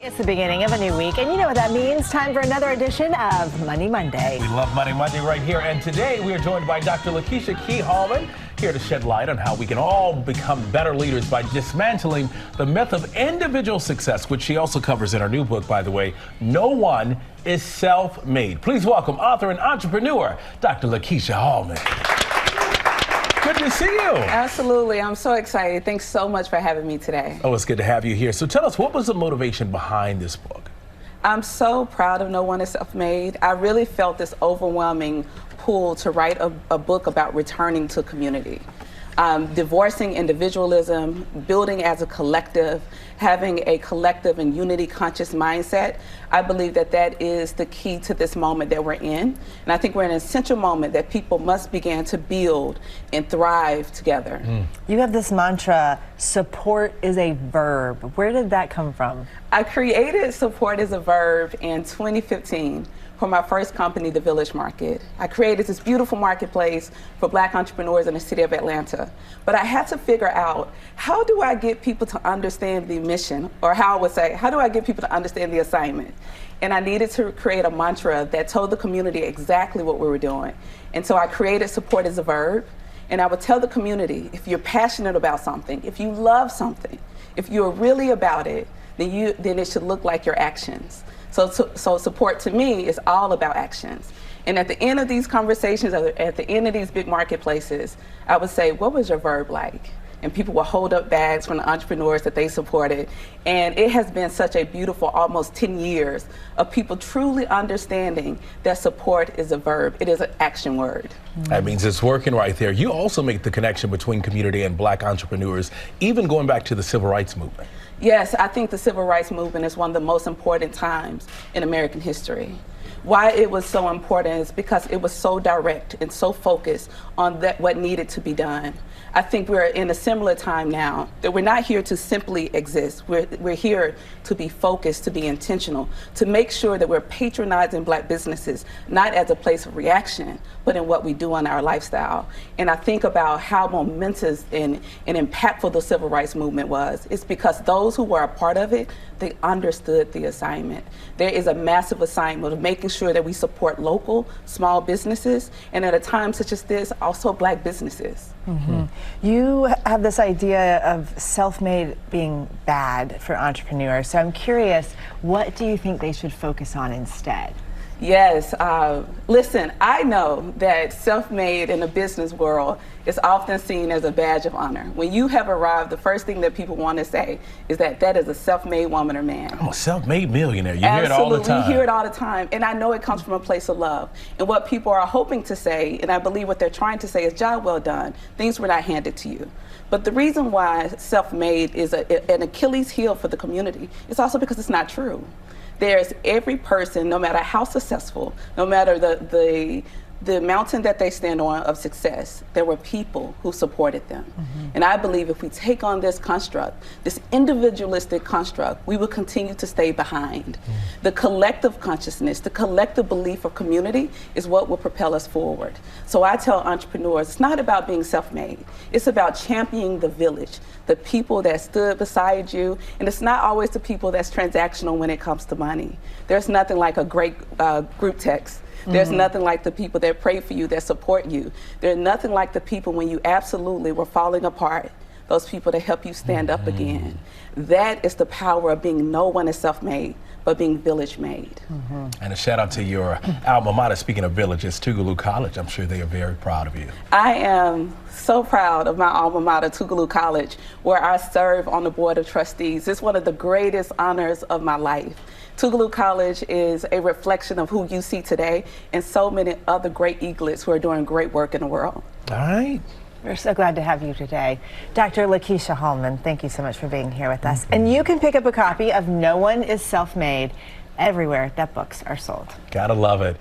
It's the beginning of a new week, and you know what that means. Time for another edition of Money Monday. We love Money Monday right here, and today we are joined by Dr. Lakeysha Hallmon, here to shed light on how we can all become better leaders by dismantling the myth of individual success, which she also covers in her new book, by the way, No One is Self-Made. Please welcome author and entrepreneur, Dr. Lakeysha Hallmon. Good to see you. Absolutely. I'm so excited. Thanks so much for having me today. Oh, it's good to have you here. So tell us, what was the motivation behind this book? I'm so proud of No One is Self-Made. I really felt this overwhelming pull to write a book about returning to community. Divorcing individualism, building as a collective, having a collective and unity conscious mindset. I believe that that is the key to this moment that we're in. And I think we're in an essential moment that people must begin to build and thrive together. You have this mantra, support is a verb. Where did that come from? I created support as a verb in 2015. For my first company, the Village Market. I created this beautiful marketplace for Black entrepreneurs in the city of Atlanta. But I had to figure out, how do I get people to understand the mission? Or how I would say, how do I get people to understand the assignment? And I needed to create a mantra that told the community exactly what we were doing. And so I created support as a verb. And I would tell the community, if you're passionate about something, if you love something, if you're really about it, then it should look like your actions. So support to me is all about actions. And at the end of these conversations, at the end of these big marketplaces, I would say, what was your verb like? And people will hold up bags from the entrepreneurs that they supported. And it has been such a beautiful almost 10 years of people truly understanding that support is a verb. It is an action word. That means it's working right there. You also make the connection between community and Black entrepreneurs, even going back to the Civil Rights Movement. Yes, I think the Civil Rights Movement is one of the most important times in American history. Why it was so important is because it was so direct and so focused on what needed to be done. I think we're in a similar time now, that we're not here to simply exist. We're here to be focused, to be intentional, to make sure that we're patronizing Black businesses, not as a place of reaction, but in what we do in our lifestyle. And I think about how momentous and impactful the Civil Rights Movement was. It's because those who were a part of it, they understood the assignment. There is a massive assignment of making sure that we support local, small businesses, and at a time such as this, also Black businesses. You have this idea of self-made being bad for entrepreneurs. So I'm curious, what do you think they should focus on instead? Yes, listen, I know that self-made in the business world is often seen as a badge of honor. When you have arrived, the first thing that people want to say is that that is a self-made woman or man. I'm a self-made millionaire. You hear it all the time. Absolutely, you hear it all the time. And I know it comes from a place of love. And what people are hoping to say, and I believe what they're trying to say is, job well done. Things were not handed to you. But the reason why self-made is an Achilles heel for the community is also because it's not true. There's every person, no matter how successful, no matter the mountain that they stand on of success, there were people who supported them. And I believe if we take on this construct, this individualistic construct, we will continue to stay behind. The collective consciousness, the collective belief of community is what will propel us forward. So I tell entrepreneurs, it's not about being self-made. It's about championing the village, the people that stood beside you. And it's not always the people that's transactional when it comes to money. There's nothing like a great group text. There's nothing like the people that pray for you, that support you. There's nothing like the people when you absolutely were falling apart, those people that help you stand up again. That is the power of being no one is self-made, but being village-made. And a shout out to your alma mater, speaking of villages, Tougaloo College. I'm sure they are very proud of you. I am so proud of my alma mater, Tougaloo College, where I serve on the board of trustees. It's one of the greatest honors of my life. Tougaloo College is a reflection of who you see today and so many other great eaglets who are doing great work in the world. All right. We're so glad to have you today. Dr. Lakeysha Hallmon, thank you so much for being here with us. And you can pick up a copy of No One is Self-Made everywhere that books are sold. Gotta love it.